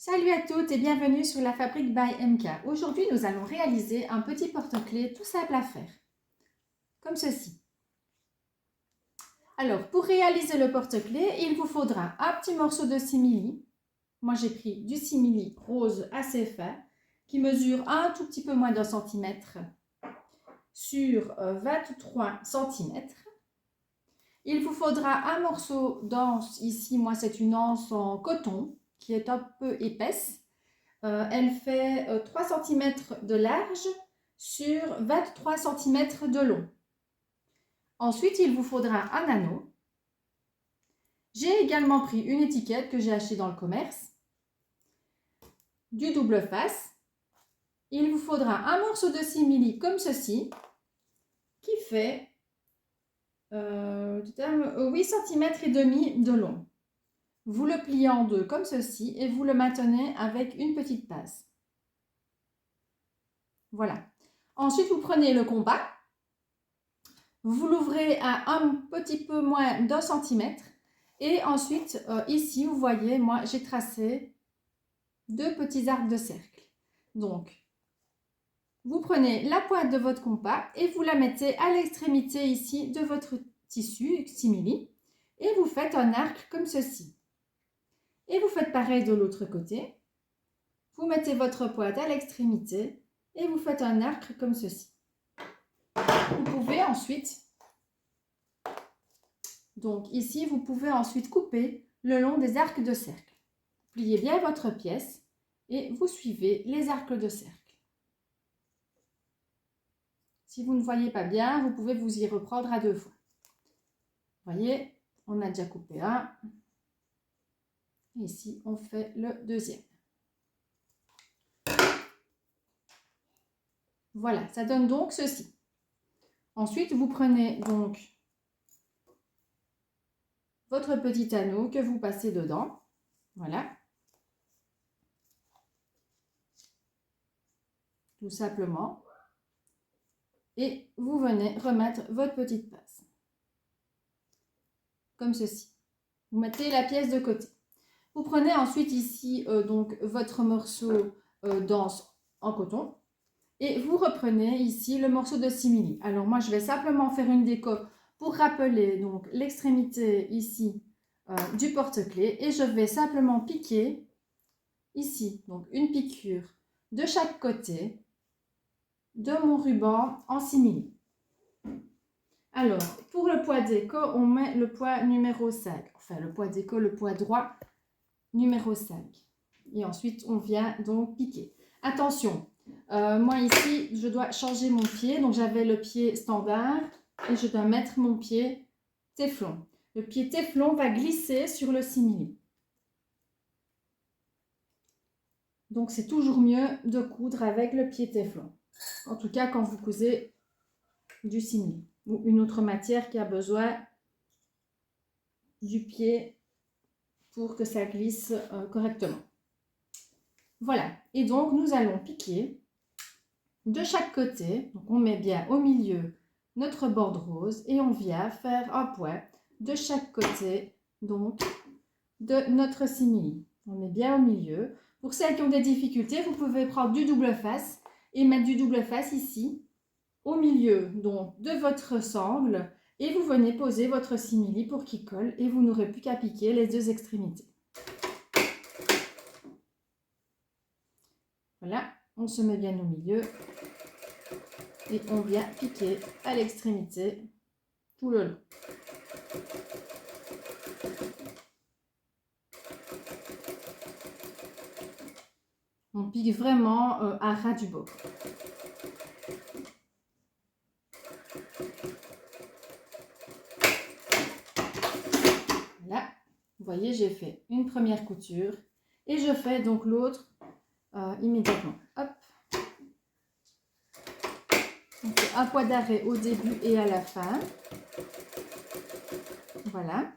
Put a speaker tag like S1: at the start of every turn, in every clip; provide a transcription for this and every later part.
S1: Salut à toutes et bienvenue sur la Fabrique by MK. Aujourd'hui, nous allons réaliser un petit porte-clés tout simple à faire, comme ceci. Alors, pour réaliser le porte-clés, il vous faudra un petit morceau de simili. Moi, j'ai pris du simili rose assez fin, qui mesure un tout petit peu moins d'un centimètre sur 23 cm. Il vous faudra un morceau d'anse, ici, moi, c'est une anse en coton, qui est un peu épaisse. Elle fait 3 cm de large sur 23 cm de long. Ensuite, il vous faudra un anneau. J'ai également pris une étiquette que j'ai achetée dans le commerce, du double face. Il vous faudra un morceau de simili comme ceci, qui fait 8 cm et demi de long. Vous le pliez en deux comme ceci et vous le maintenez avec une petite passe. Voilà. Ensuite, vous prenez le compas. Vous l'ouvrez à un petit peu moins d'un centimètre. Et ensuite, ici, vous voyez, moi, j'ai tracé deux petits arcs de cercle. Donc, vous prenez la pointe de votre compas et vous la mettez à l'extrémité ici de votre tissu simili. Et vous faites un arc comme ceci. Et vous faites pareil de l'autre côté. Vous mettez votre pointe à l'extrémité et vous faites un arc comme ceci. Vous pouvez ensuite... Donc ici, vous pouvez ensuite couper le long des arcs de cercle. Pliez bien votre pièce et vous suivez les arcs de cercle. Si vous ne voyez pas bien, vous pouvez vous y reprendre à deux fois. Vous voyez, on a déjà coupé un. Et ici, on fait le deuxième. Voilà, ça donne donc ceci. Ensuite, vous prenez donc votre petit anneau que vous passez dedans. Voilà. Tout simplement. Et vous venez remettre votre petite passe. Comme ceci. Vous mettez la pièce de côté. Vous prenez ensuite ici donc votre morceau d'anse en coton. Et vous reprenez ici le morceau de simili. Alors moi, je vais simplement faire une déco pour rappeler donc l'extrémité ici du porte-clés. Et je vais simplement piquer ici, donc une piqûre de chaque côté de mon ruban en simili. Alors, pour le poids déco, on met le poids numéro 5. Enfin, le poids déco, le poids droit numéro 5. Et ensuite, on vient donc piquer. Attention, moi ici, je dois changer mon pied. Donc, j'avais le pied standard et je dois mettre mon pied téflon. Le pied téflon va glisser sur le simili. Donc, c'est toujours mieux de coudre avec le pied téflon. En tout cas, quand vous cousez du simili ou une autre matière qui a besoin du pied pour que ça glisse correctement. Voilà, et donc nous allons piquer de chaque côté. Donc on met bien au milieu notre borde rose et on vient faire un point de chaque côté donc de notre simili. On met bien au milieu. Pour celles qui ont des difficultés, vous pouvez prendre du double face et mettre du double face ici au milieu donc de votre sangle et vous venez poser votre simili pour qu'il colle et vous n'aurez plus qu'à piquer les deux extrémités. Voilà, on se met bien au milieu et on vient piquer à l'extrémité tout le long. On pique vraiment à ras du bord. Voilà, vous voyez, j'ai fait une première couture et je fais donc l'autre immédiatement. Hop. On fait un point d'arrêt au début et à la fin. Voilà.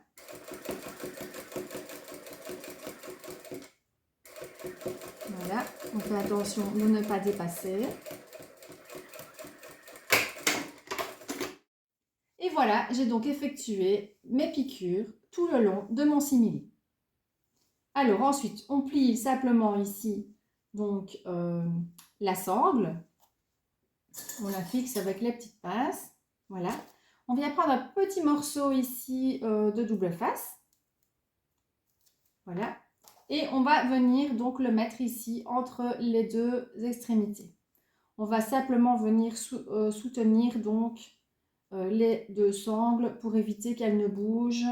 S1: Voilà, on fait attention de ne pas dépasser. Et voilà, j'ai donc effectué mes piqûres tout le long de mon simili. Alors ensuite, on plie simplement ici donc la sangle. On la fixe avec les petites pinces. Voilà. On vient prendre un petit morceau ici de double face. Voilà. Et on va venir donc le mettre ici entre les deux extrémités. On va simplement venir soutenir donc les deux sangles pour éviter qu'elles ne bougent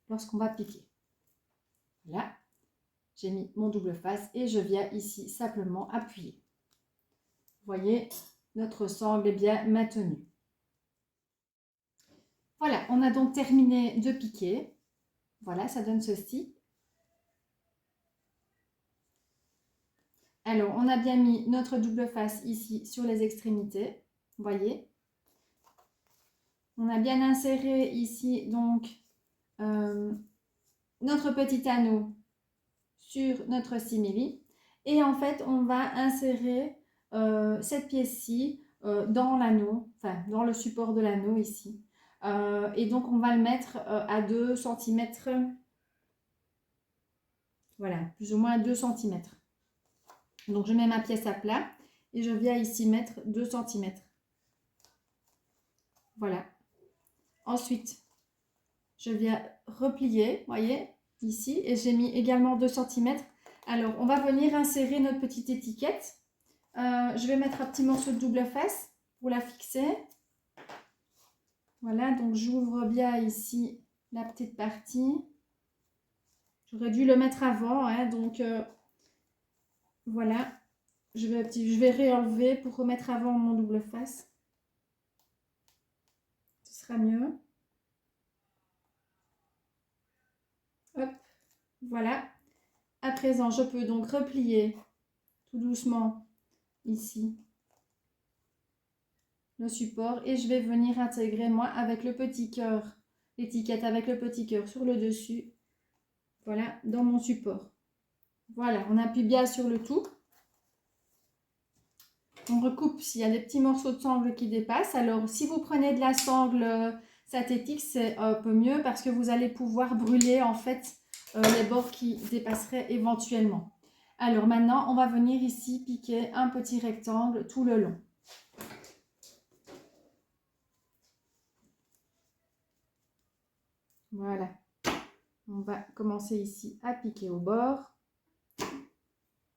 S1: lorsqu'on va piquer. Voilà. J'ai mis mon double face et je viens ici simplement appuyer. Vous voyez, notre sangle est bien maintenue. Voilà, on a donc terminé de piquer. Voilà, ça donne ceci. Alors, on a bien mis notre double face ici sur les extrémités. Vous voyez. On a bien inséré ici donc notre petit anneau sur notre simili. Et en fait, on va insérer cette pièce-ci dans l'anneau, enfin dans le support de l'anneau ici. Et donc, on va le mettre à 2 cm. Voilà, plus ou moins 2 cm. Donc, je mets ma pièce à plat et je viens ici mettre 2 cm. Voilà. Ensuite, je viens replier, voyez, ici, et j'ai mis également 2 cm. Alors, on va venir insérer notre petite étiquette. Je vais mettre un petit morceau de double face pour la fixer. Voilà, donc j'ouvre bien ici la petite partie. J'aurais dû le mettre avant, hein, donc voilà. Je vais réenlever pour remettre avant mon double face. Ce sera mieux. Hop, voilà. À présent, je peux donc replier tout doucement ici le support et je vais venir intégrer moi avec le petit cœur, l'étiquette avec le petit cœur sur le dessus. Voilà, dans mon support. Voilà, on appuie bien sur le tout. On recoupe s'il y a des petits morceaux de sangle qui dépassent. Alors, si vous prenez de la sangle synthétique, c'est un peu mieux parce que vous allez pouvoir brûler en fait les bords qui dépasseraient éventuellement. Alors maintenant, on va venir ici piquer un petit rectangle tout le long. Voilà. On va commencer ici à piquer au bord.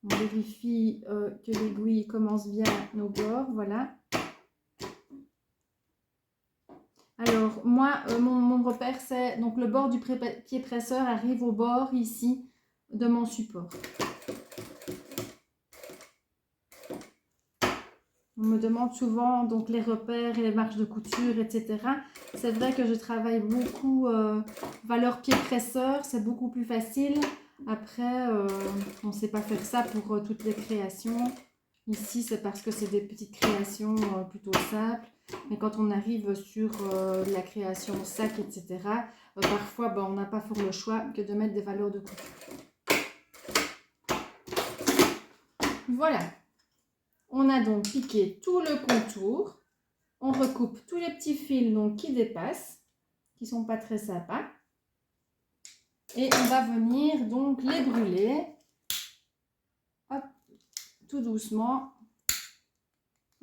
S1: On vérifie que l'aiguille commence bien nos bords, voilà. Alors, moi, mon repère, c'est donc le bord du pied presseur arrive au bord ici de mon support. On me demande souvent donc les repères et les marges de couture, etc. C'est vrai que je travaille beaucoup valeur pied presseur, c'est beaucoup plus facile. Après, on ne sait pas faire ça pour toutes les créations. Ici, c'est parce que c'est des petites créations plutôt simples. Mais quand on arrive sur la création sac, etc., parfois, on n'a pas fort le choix que de mettre des valeurs de couture. Voilà. On a donc piqué tout le contour. On recoupe tous les petits fils donc, qui dépassent, qui ne sont pas très sympas. Et on va venir donc les brûler. Hop, tout doucement,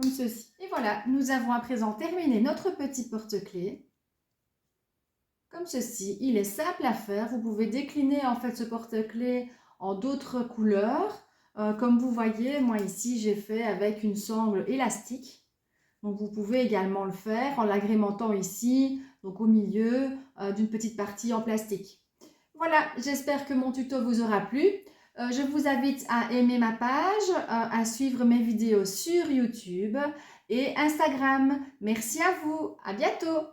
S1: comme ceci. Et voilà, nous avons à présent terminé notre petit porte-clés. Comme ceci, il est simple à faire. Vous pouvez décliner en fait ce porte-clés en d'autres couleurs. Comme vous voyez, moi ici, j'ai fait avec une sangle élastique. Donc, vous pouvez également le faire en l'agrémentant ici, donc au milieu d'une petite partie en plastique. Voilà, j'espère que mon tuto vous aura plu. Je vous invite à aimer ma page, à suivre mes vidéos sur YouTube et Instagram. Merci à vous, à bientôt!